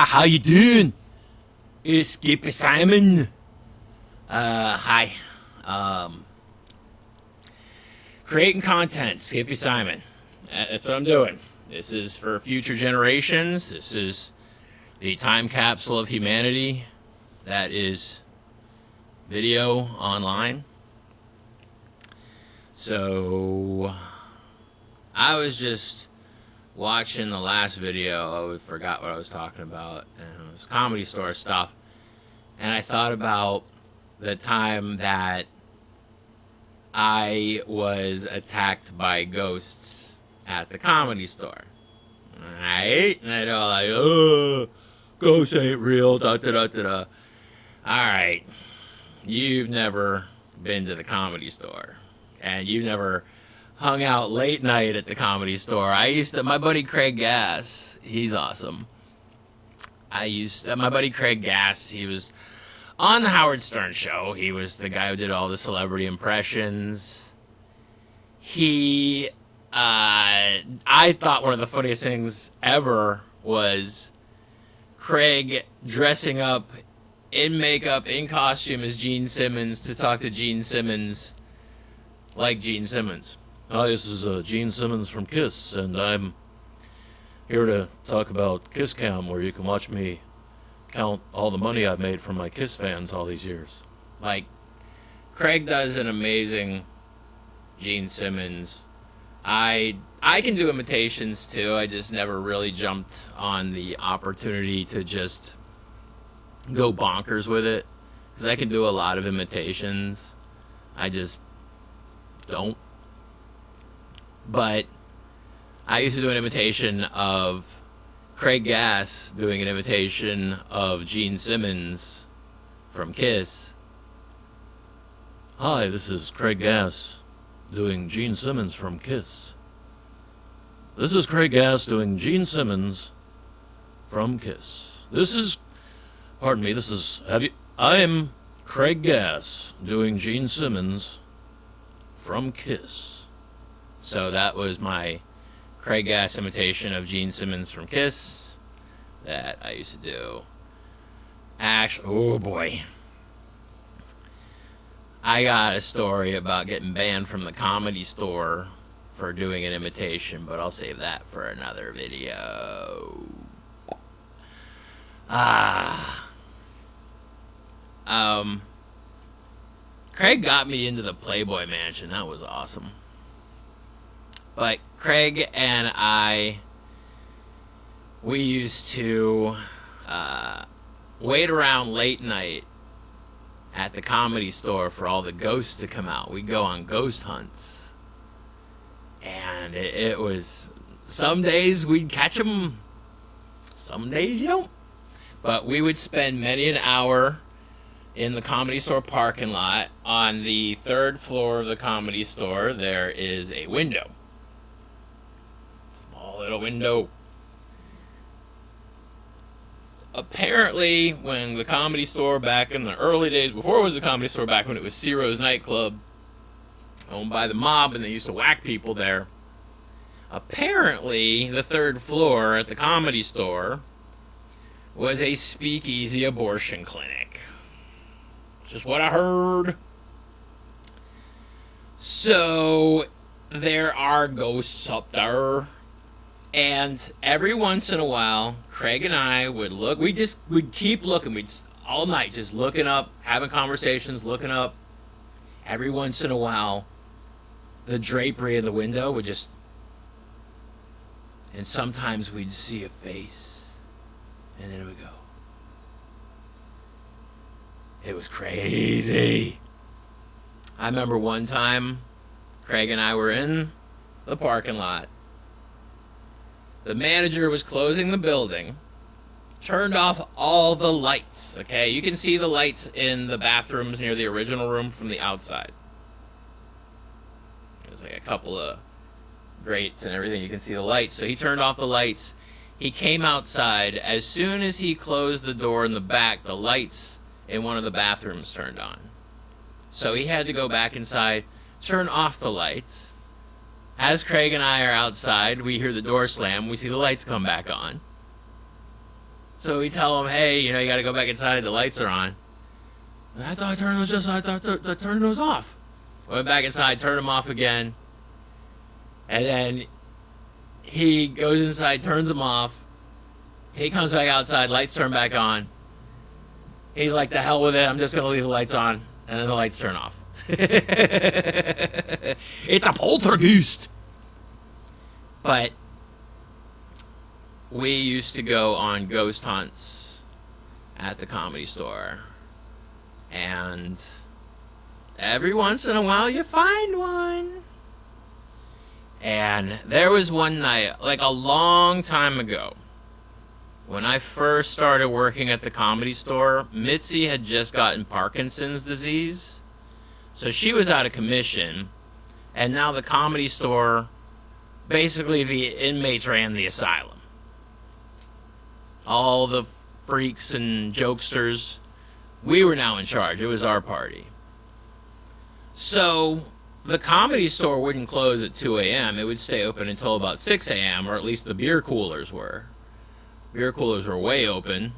How you doing? It's skippysimon. Hi. Creating content, skippysimon. That's what I'm doing. This is for future generations. This is the time capsule of humanity. That is video online. So I was just watching the last video. I forgot what I was talking about, and it was comedy store stuff. And I thought about the time that I was attacked by ghosts at the comedy store. Alright? And I know, like, oh, ghosts ain't real, da da da da da. Alright. You've never been to the comedy store. And you've never hung out late night at the comedy store. My buddy Craig Gass, he's awesome. My buddy Craig Gass, he was on the Howard Stern show. He was the guy who did all the celebrity impressions. I thought one of the funniest things ever was Craig dressing up in makeup, in costume as Gene Simmons to talk to Gene Simmons like Gene Simmons. Hi, this is Gene Simmons from Kiss, and I'm here to talk about Kiss Cam, where you can watch me count all the money I've made from my Kiss fans all these years. Like, Craig does an amazing Gene Simmons. I can do imitations too. I just never really jumped on the opportunity to just go bonkers with it, because I can do a lot of imitations. I just don't. But I used to do an imitation of Craig Gass doing an imitation of Gene Simmons from Kiss. Hi, this is Craig Gass doing Gene Simmons from Kiss. This is Craig Gass doing Gene Simmons from Kiss. I'm Craig Gass doing Gene Simmons from Kiss. So that was my Craig Gass imitation of Gene Simmons from Kiss that I used to do. Oh boy. I got a story about getting banned from the comedy store for doing an imitation, but I'll save that for another video. Craig got me into the Playboy Mansion. That was awesome. But Craig and we used to wait around late night at the comedy store for all the ghosts to come out. We'd go on ghost hunts. And it was, some days we'd catch them, some days you don't. But we would spend many an hour in the comedy store parking lot. On the third floor of the comedy store, there is a window. Small little window. Apparently, when the comedy store back in the early days, before it was the comedy store, back when it was Ciro's nightclub, owned by the mob, and they used to whack people there, apparently the third floor at the comedy store was a speakeasy abortion clinic. Just what I heard. So there are ghosts up there. And every once in a while, Craig and I would look. We'd keep looking. We'd all night just looking up, having conversations, looking up. Every once in a while, the drapery in the window would just, and sometimes we'd see a face, and then it would go. It was crazy. I remember one time, Craig and I were in the parking lot. The manager was closing the building, turned off all the lights, okay? You can see the lights in the bathrooms near the original room from the outside. There's like a couple of grates and everything. You can see the lights. So he turned off the lights. He came outside. As soon as he closed the door in the back, the lights in one of the bathrooms turned on. So he had to go back inside, turn off the lights. As Craig and I are outside, we hear the door slam. We see the lights come back on. So we tell him, hey, you got to go back inside. The lights are on. And I thought I turned those off. Went back inside, turned them off again. And then he goes inside, turns them off. He comes back outside, lights turn back on. He's like, the hell with it, I'm just going to leave the lights on. And then the lights turn off. It's a poltergeist. But we used to go on ghost hunts at the Comedy Store. And every once in a while you find one. And there was one night, like a long time ago, when I first started working at the Comedy Store, Mitzi had just gotten Parkinson's disease. So she was out of commission. And now the Comedy Store, basically the inmates ran the asylum. All the freaks and jokesters, we were now in charge. It was our party. So the Comedy Store wouldn't close at 2 a.m. It would stay open until about 6 a.m., or at least the beer coolers were. Beer coolers were way open.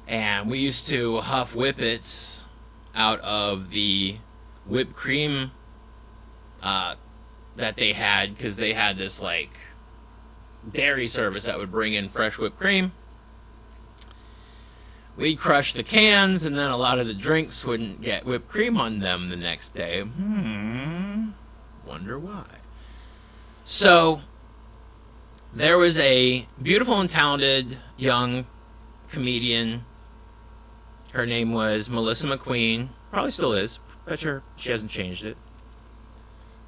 And we used to huff whippets out of the whipped cream that they had, because they had this, like, dairy service that would bring in fresh whipped cream. We'd crush the cans, and then a lot of the drinks wouldn't get whipped cream on them the next day. Wonder why. So there was a beautiful and talented young comedian. Her name was Melissa McQueen. Probably still is. Bet sure she hasn't changed it.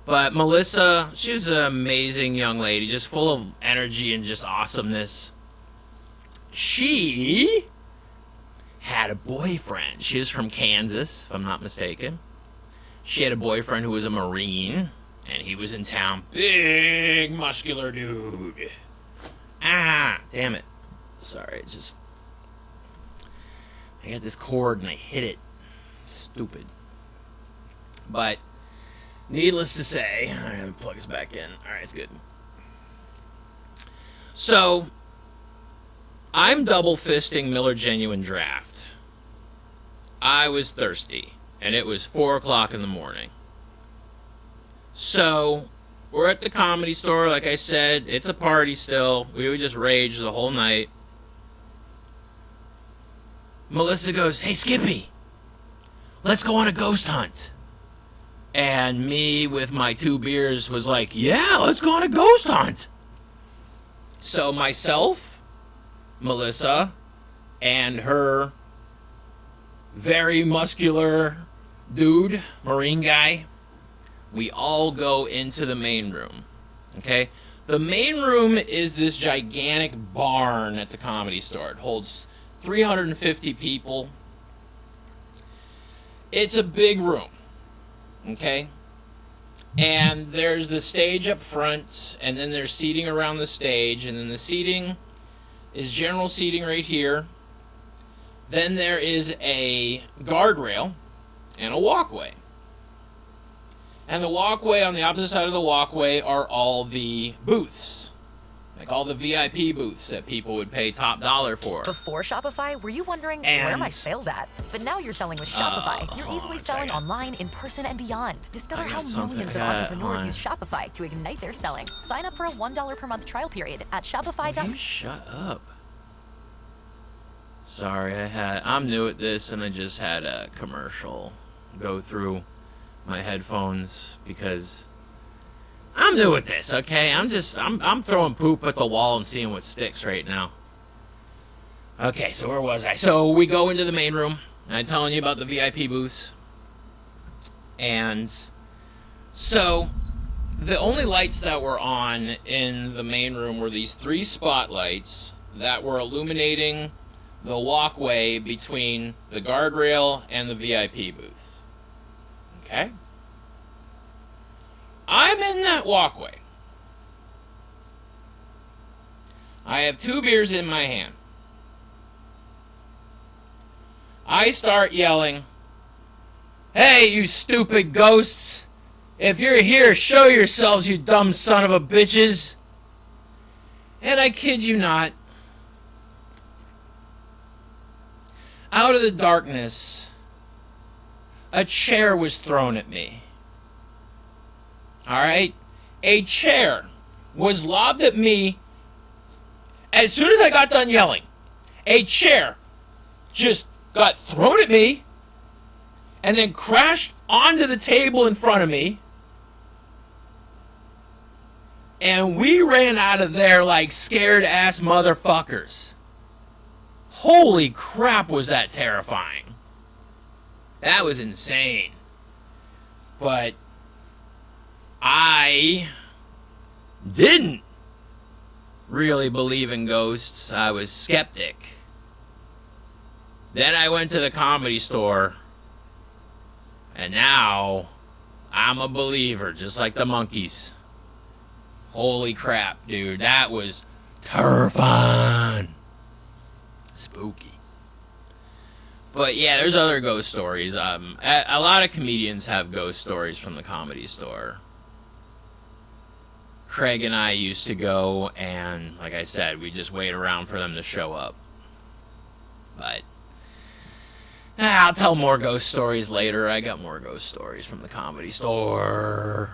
But Melissa, she's an amazing young lady, just full of energy and just awesomeness. She had a boyfriend. She was from Kansas, if I'm not mistaken. She had a boyfriend who was a Marine, and he was in town. Big, muscular dude. Damn it. Sorry, I got this cord and I hit it. Stupid. But needless to say, I'm going to plug this back in. Alright, it's good. So, I'm double fisting Miller Genuine Draft. I was thirsty, and it was 4 o'clock in the morning. So, we're at the Comedy Store, like I said. It's a party still. We would just rage the whole night. Melissa goes, hey, Skippy, let's go on a ghost hunt. And me, with my 2 beers, was like, yeah, let's go on a ghost hunt. So myself, Melissa, and her very muscular dude, Marine guy, we all go into the main room. Okay? The main room is this gigantic barn at the Comedy Store. It holds 350 people. It's a big room. Okay? And there's the stage up front, and then there's seating around the stage, and then the seating is general seating right here. Then there is a guardrail and a walkway. And the walkway, on the opposite side of the walkway, are all the booths. Like all the VIP booths that people would pay top dollar for. Before Shopify, were you wondering, where are my sales at? But now you're selling with Shopify. You're easily selling online, in person, and beyond. Discover how millions of entrepreneurs use Shopify to ignite their selling. Sign up for a $1 per month trial period at Shopify.com. You shut up. Sorry, I'm new at this, and I just had a commercial go through my headphones because I'm new at this, okay? I'm throwing poop at the wall and seeing what sticks right now. Okay, so where was I? So we go into the main room, and I'm telling you about the VIP booths. And so the only lights that were on in the main room were these 3 spotlights that were illuminating the walkway between the guardrail and the VIP booths. Okay? I'm in that walkway. I have 2 beers in my hand. I start yelling, hey, you stupid ghosts! If you're here, show yourselves, you dumb son of a bitches! And I kid you not, out of the darkness, a chair was thrown at me. Alright? A chair was lobbed at me as soon as I got done yelling. A chair just got thrown at me and then crashed onto the table in front of me. And we ran out of there like scared ass motherfuckers. Holy crap, was that terrifying. That was insane. But I didn't really believe in ghosts. I was skeptic. Then I went to the Comedy Store, and now I'm a believer, just like the monkeys. Holy crap, dude. That was terrifying. Spooky. But yeah, there's other ghost stories. A lot of comedians have ghost stories from the Comedy Store. Craig and I used to go, and like I said, we just wait around for them to show up. But I'll tell more ghost stories later. I got more ghost stories from the Comedy Store.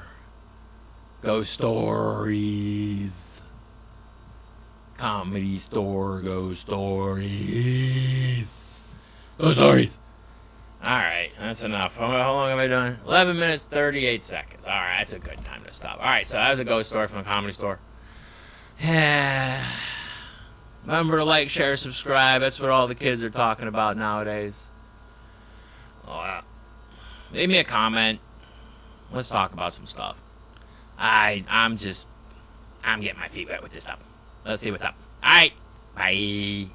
Ghost stories. Comedy Store ghost stories. Ghost stories. Alright, that's enough. How long have I done? 11 minutes, 38 seconds. Alright, that's a good time to stop. Alright, so that was a ghost story from the Comedy Store. Remember to like, share, subscribe. That's what all the kids are talking about nowadays. Leave me a comment. Let's talk about some stuff. I'm getting my feet wet with this stuff. Let's see what's up. Alright, bye.